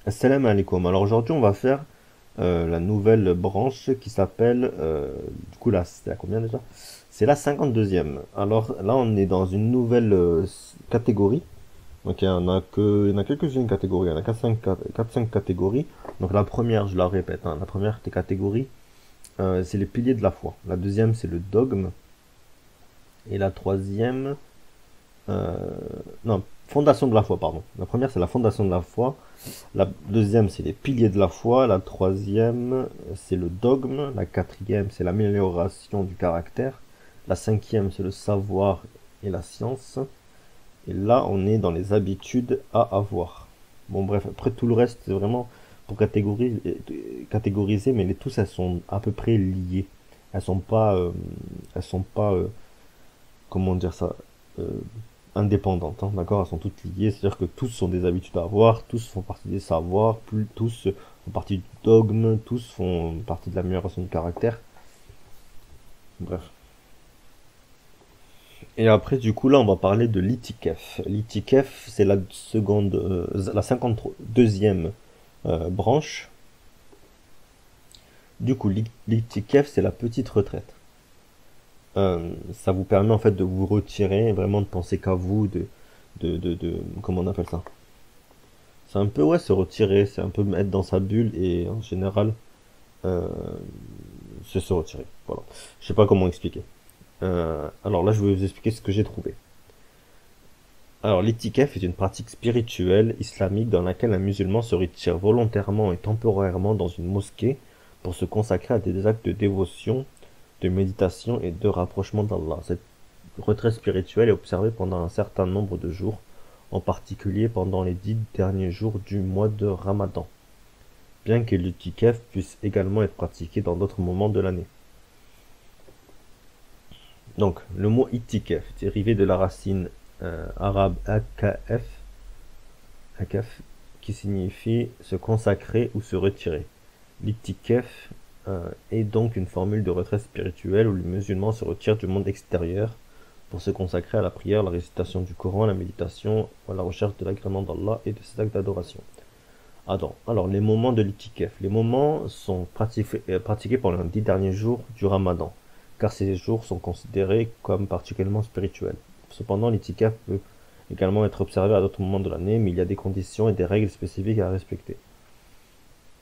Assalamu alaikum. Alors aujourd'hui, on va faire la nouvelle branche qui s'appelle, du coup là, c'est à combien déjà? C'est la 52e. Alors là, on est dans une nouvelle catégorie. Donc il y en a quelques-unes catégories, il y en a 4-5 catégories. Donc la première, je la répète, hein, la première des catégories, c'est les piliers de la foi. La deuxième, c'est le dogme. Et la troisième, euh, non, fondation de la foi, pardon. La première, c'est la fondation de la foi. La deuxième, c'est les piliers de la foi. La troisième, c'est le dogme. La quatrième, c'est l'amélioration du caractère. La cinquième, c'est le savoir et la science. Et là, on est dans les habitudes à avoir. Bon, bref, après tout le reste, c'est vraiment pour catégoriser, mais les tous, elles sont à peu près liées. Elles sont pas, comment dire ça, euh, indépendantes, hein, d'accord? Elles sont toutes liées, c'est-à-dire que tous sont des habitudes à avoir, tous font partie des savoirs, tous font partie du dogme, tous font partie de l'amélioration du caractère. Bref. Et après, du coup, là, on va parler de l'itikef. L'itikef, c'est la seconde, la 52e branche. Du coup, l'itikef, c'est la petite retraite. Ça vous permet en fait de vous retirer, vraiment de penser qu'à vous, comment on appelle ça? C'est un peu, ouais, se retirer, c'est un peu être dans sa bulle et en général, euh, c'est se retirer. Voilà. Je sais pas comment expliquer. Alors là, je vais vous expliquer ce que j'ai trouvé. Alors, l'itikaf est une pratique spirituelle islamique dans laquelle un musulman se retire volontairement et temporairement dans une mosquée pour se consacrer à des actes de dévotion, de méditation et de rapprochement d'Allah. Cette retraite spirituelle est observée pendant un certain nombre de jours, en particulier pendant les 10 derniers jours du mois de Ramadan, bien que l'itikaf puisse également être pratiqué dans d'autres moments de l'année. Donc, le mot itikaf, dérivé de la racine arabe akaf, akaf, qui signifie se consacrer ou se retirer. L'itikaf est donc une formule de retraite spirituelle où les musulmans se retirent du monde extérieur pour se consacrer à la prière, la récitation du Coran, la méditation, à la recherche de l'agrément d'Allah et de ses actes d'adoration. Alors, les moments de l'itikaf. Les moments sont pratiqués pendant les 10 derniers jours du Ramadan, car ces jours sont considérés comme particulièrement spirituels. Cependant, l'itikaf peut également être observé à d'autres moments de l'année, mais il y a des conditions et des règles spécifiques à respecter.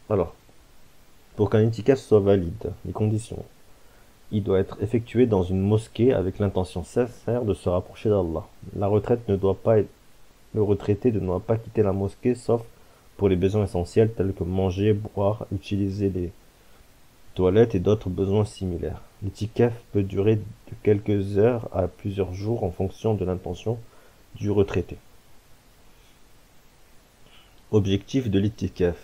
Alors, pour qu'un itikaf soit valide, les conditions. Il doit être effectué dans une mosquée avec l'intention sincère de se rapprocher d'Allah. La retraite ne doit pas être, le retraité ne doit pas quitter la mosquée sauf pour les besoins essentiels tels que manger, boire, utiliser les toilettes et d'autres besoins similaires. L'itikaf peut durer de quelques heures à plusieurs jours en fonction de l'intention du retraité. Objectif de l'itikaf.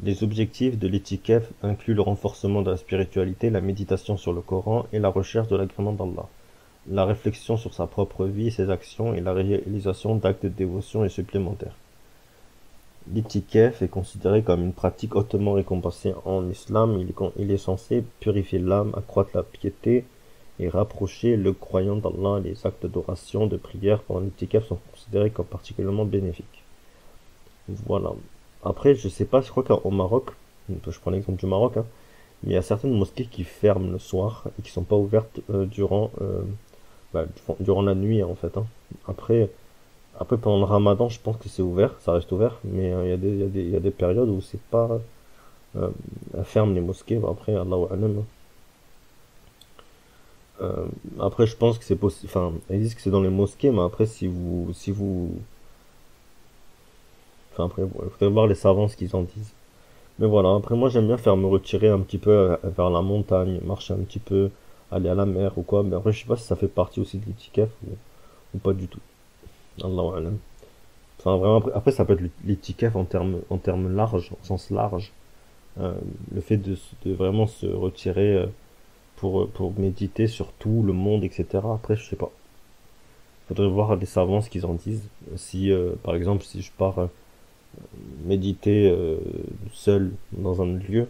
Les objectifs de l'itikaf incluent le renforcement de la spiritualité, la méditation sur le Coran et la recherche de l'agrément d'Allah, la réflexion sur sa propre vie et ses actions et la réalisation d'actes de dévotion et supplémentaires. L'itikaf est considéré comme une pratique hautement récompensée en islam. Il est censé purifier l'âme, accroître la piété et rapprocher le croyant d'Allah. Les actes d'adoration, de prière pendant l'itikaf sont considérés comme particulièrement bénéfiques. Voilà. Après, je sais pas, je crois qu'au Maroc, je prends l'exemple du Maroc, hein, mais il y a certaines mosquées qui ferment le soir et qui sont pas ouvertes durant la nuit en fait, hein. Après, après pendant le Ramadan, je pense que c'est ouvert, ça reste ouvert, mais il y a des périodes où c'est pas elles ferment les mosquées. Bah, après, Allahu Alam, hein. Euh, Après, je pense que c'est possible. Enfin, ils disent que c'est dans les mosquées, mais après, enfin après, il faudrait voir les savants ce qu'ils en disent. Mais voilà, après moi j'aime bien faire me retirer un petit peu vers la montagne, marcher un petit peu, aller à la mer ou quoi. Mais après je sais pas si ça fait partie aussi de l'itikaf ou pas du tout. Allahu alam. Enfin vraiment après ça peut être l'itikaf en termes large, en sens large. Euh, le fait de vraiment se retirer pour méditer sur tout le monde, etc. Après je sais pas. Faudrait voir les savants ce qu'ils en disent. Si par exemple si je pars méditer seul dans un lieu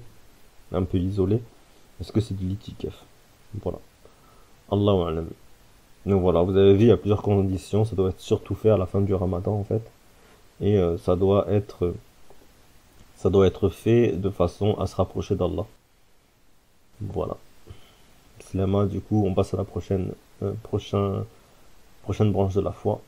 un peu isolé, est-ce que c'est de l'itikaf? Voilà. Allahu alam. Donc voilà, vous avez vu, il y a plusieurs conditions. Ça doit être surtout fait à la fin du ramadan en fait. Et ça doit être Ça doit être fait de façon à se rapprocher d'Allah. Voilà. Slama, du coup, on passe à la prochaine branche de la foi.